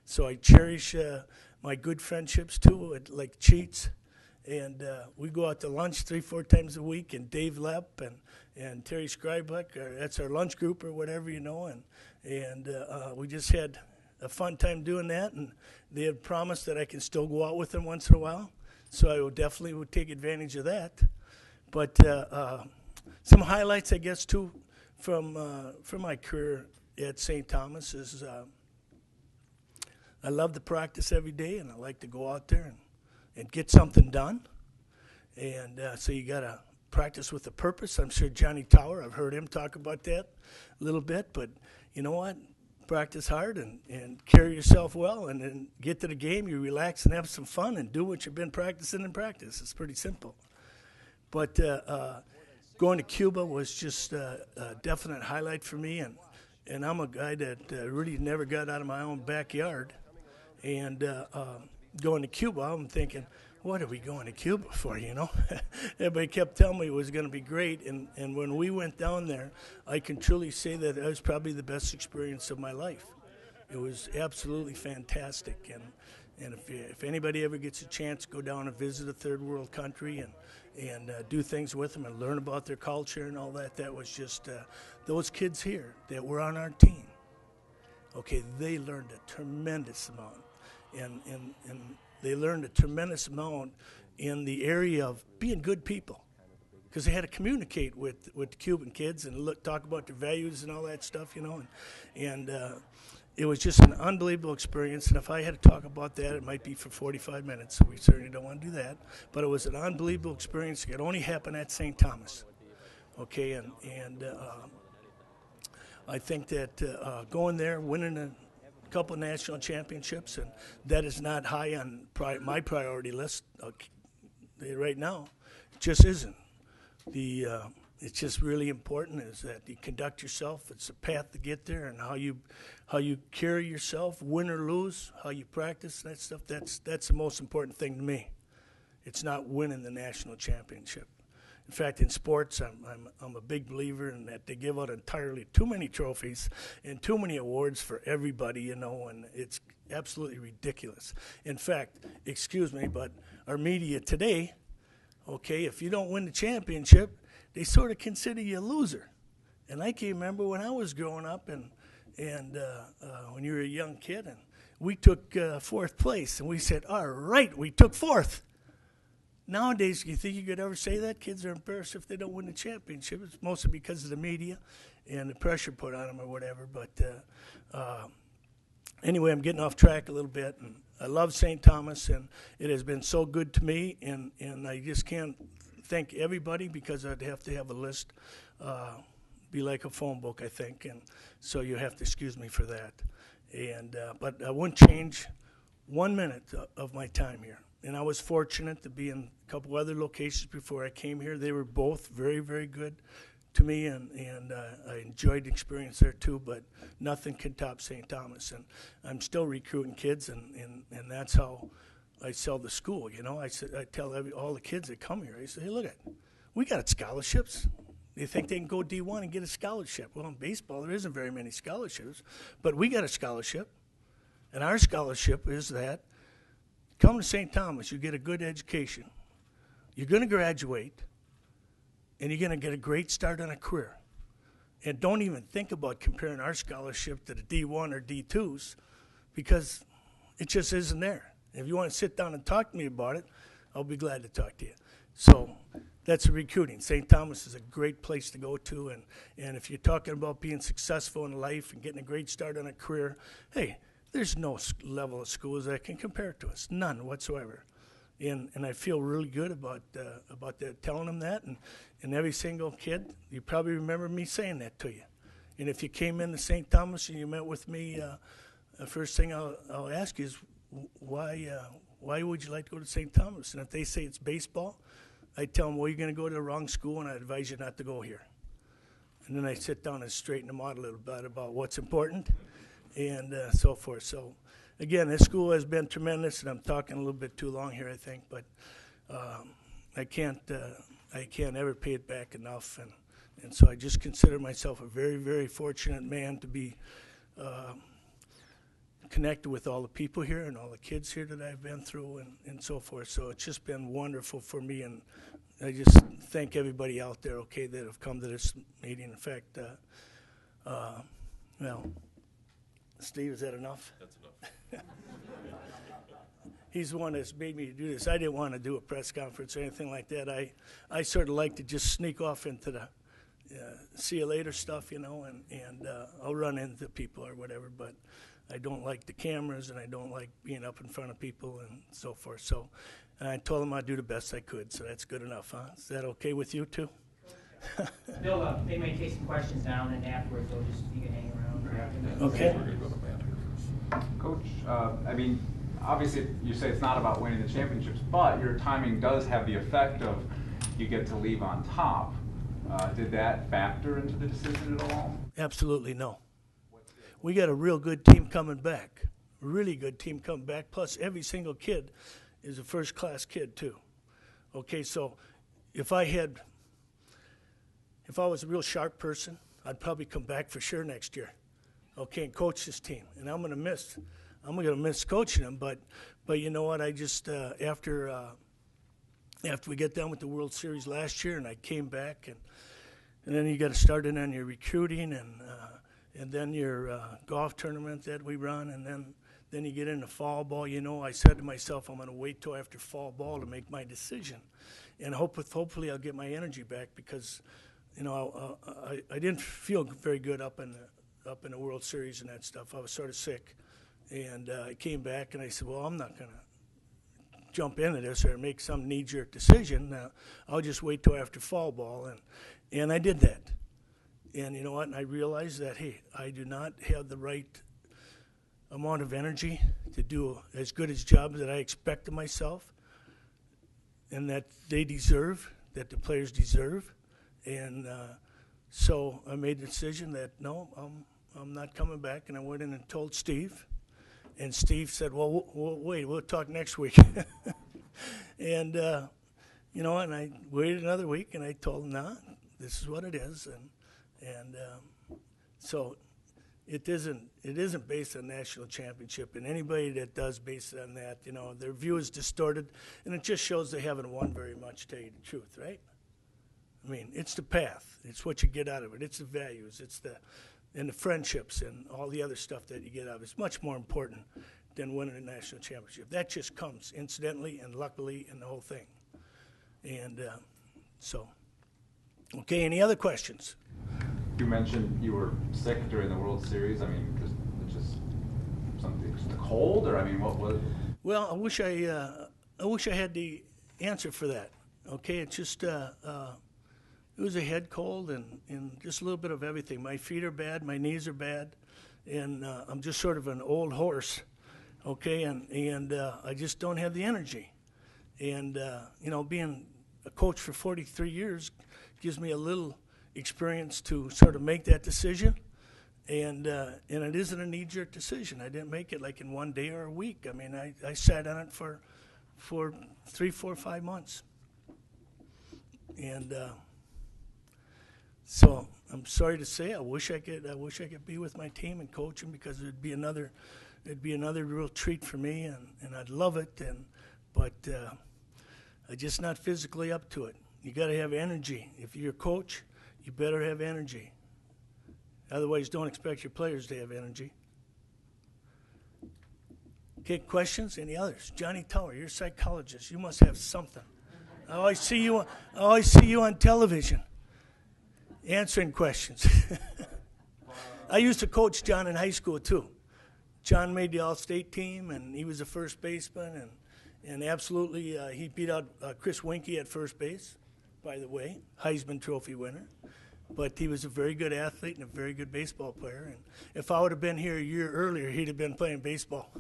So I cherish my good friendships too, like Cheats. And we go out to lunch 3-4 times a week, and Dave Lepp and Terry Scribeck, that's our lunch group or whatever, and we just had a fun time doing that, and they had promised that I can still go out with them once in a while, so I would take advantage of that. But some highlights, I guess, too, from my career at St. Thomas is I love to practice every day, and I like to go out there and get something done. And so you got to practice with a purpose. I'm sure Johnny Tower, I've heard him talk about that a little bit. But you know what? Practice hard and carry yourself well, and then get to the game, you relax and have some fun and do what you've been practicing in practice. It's pretty simple. But going to Cuba was just a definite highlight for me. And I'm a guy that really never got out of my own backyard. And going to Cuba, I'm thinking, what are we going to Cuba for, Everybody kept telling me it was going to be great, and when we went down there, I can truly say that it was probably the best experience of my life. It was absolutely fantastic, and if anybody ever gets a chance to go down and visit a third world country and do things with them and learn about their culture and all that, that was just those kids here that were on our team. Okay, they learned a tremendous amount. And they learned a tremendous amount in the area of being good people, because they had to communicate with the Cuban kids and talk about their values and all that stuff, and it was just an unbelievable experience. And if I had to talk about that, it might be for 45 minutes, so we certainly don't want to do that. But it was an unbelievable experience. It could only happen at St. Thomas, okay, and I think that going there, winning a couple of national championships, and that is not high on my priority list right now. It just isn't. It's just really important is that you conduct yourself. It's a path to get there, and how you carry yourself, win or lose, how you practice, that stuff. That's the most important thing to me. It's not winning the national championship. In fact, in sports, I'm a big believer in that they give out entirely too many trophies and too many awards for everybody, and it's absolutely ridiculous. In fact, excuse me, but our media today, okay, if you don't win the championship, they sort of consider you a loser. And I can remember when I was growing up and when you were a young kid, and we took fourth place, and we said, all right, we took fourth. Nowadays, do you think you could ever say that? Kids are embarrassed if they don't win the championship. It's mostly because of the media and the pressure put on them or whatever. But anyway, I'm getting off track a little bit. And I love St. Thomas, and it has been so good to me. And I just can't thank everybody, because I'd have to have a list, be like a phone book, I think. And so you have to excuse me for that. And but I wouldn't change 1 minute of my time here. And I was fortunate to be in a couple other locations before I came here. They were both very, very good to me, and I enjoyed the experience there too, but nothing can top St. Thomas. And I'm still recruiting kids, and that's how I sell the school. I tell all the kids that come here, I say, hey, look we got scholarships. They think they can go D1 and get a scholarship. Well, in baseball, there isn't very many scholarships, but we got a scholarship, and our scholarship is that come to St. Thomas, you get a good education. You're going to graduate, and you're going to get a great start on a career. And don't even think about comparing our scholarship to the D1 or D2s, because it just isn't there. If you want to sit down and talk to me about it, I'll be glad to talk to you. So that's recruiting. St. Thomas is a great place to go to, and if you're talking about being successful in life and getting a great start on a career, hey, there's no level of schools that can compare to us, none whatsoever. And I feel really good about that, telling them that. And every single kid, you probably remember me saying that to you. And if you came into St. Thomas and you met with me, the first thing I'll ask you is, why would you like to go to St. Thomas? And if they say it's baseball, I tell them, well, you're going to go to the wrong school, and I advise you not to go here. And then I sit down and straighten them out a little bit about what's important and so forth. So, again, this school has been tremendous, and I'm talking a little bit too long here, I think, but I can't ever pay it back enough, and so I just consider myself a very, very fortunate man to be connected with all the people here and all the kids here that I've been through and so forth. So it's just been wonderful for me, and I just thank everybody out there, okay, that have come to this meeting. In fact, well, Steve, is that enough? That's enough. He's the one that's made me do this. I didn't want to do a press conference or anything like that. I sort of like to just sneak off into the see you later stuff, and I'll run into people or whatever, but I don't like the cameras, and I don't like being up in front of people and so forth. So, and I told them I'd do the best I could, so that's good enough, huh? Is that okay with you, too? Bill, they may take some questions down, and afterwards they'll just, you can hang around. Okay. We're going to go to Matt here first. Coach, I mean, obviously you say it's not about winning the championships, but your timing does have the effect of you get to leave on top. Did that factor into the decision at all? Absolutely no. We got a real good team coming back, really good team coming back, plus every single kid is a first-class kid, too. Okay, so if I was a real sharp person, I'd probably come back for sure next year, okay, and coach this team. And I'm gonna miss coaching them, but you know what? I just after we get done with the World Series last year, and I came back, and then you got to start in on your recruiting, and then your golf tournament that we run, and then you get into fall ball. You know, I said to myself, I'm gonna wait till after fall ball to make my decision, and hopefully I'll get my energy back, because you know I didn't feel very good up in the World Series and that stuff. I was sort of sick, and I came back and I said, well, I'm not gonna jump into this or make some knee-jerk decision. I'll just wait till after fall ball, and I did that. And you know what? And I realized that, hey, I do not have the right amount of energy to do as good a job that I expect of myself, and that they deserve, that the players deserve. And so I made the decision that, no, I'm not coming back. And I went in and told Steve. And Steve said, well, wait, we'll talk next week. And, you know, and I waited another week, and I told him, nah, this is what it is. And so it isn't based on national championship. And anybody that does base it on that, you know, their view is distorted. And it just shows they haven't won very much, to tell you the truth, right? I mean, it's the path. It's what you get out of it. It's the values. It's the friendships and all the other stuff that you get out of it. It's much more important than winning a national championship. That just comes incidentally and luckily in the whole thing. And so, okay, any other questions? You mentioned you were sick during the World Series. I mean, just something, just a cold, or I mean, what was? Well, I wish I had the answer for that. Okay, it's just it was a head cold and just a little bit of everything. My feet are bad, my knees are bad, and I'm just sort of an old horse, okay, and I just don't have the energy. And, you know, being a coach for 43 years gives me a little experience to sort of make that decision, and it isn't a knee-jerk decision. I didn't make it like in one day or a week. I mean, I sat on it for 3, 4, 5 months. And so I'm sorry to say, I wish I could be with my team and coach them, because it'd be another real treat for me, and I'd love it. But I'm just not physically up to it. You got to have energy. If you're a coach, you better have energy. Otherwise, don't expect your players to have energy. Okay, questions? Any others? Johnny Tower, you're a psychologist. You must have something. I always see you on television answering questions. I used to coach John in high school, too. John made the All-State team, and he was a first baseman, and absolutely he beat out Chris Winkie at first base, by the way, Heisman Trophy winner. But he was a very good athlete and a very good baseball player. And if I would have been here a year earlier, he'd have been playing baseball.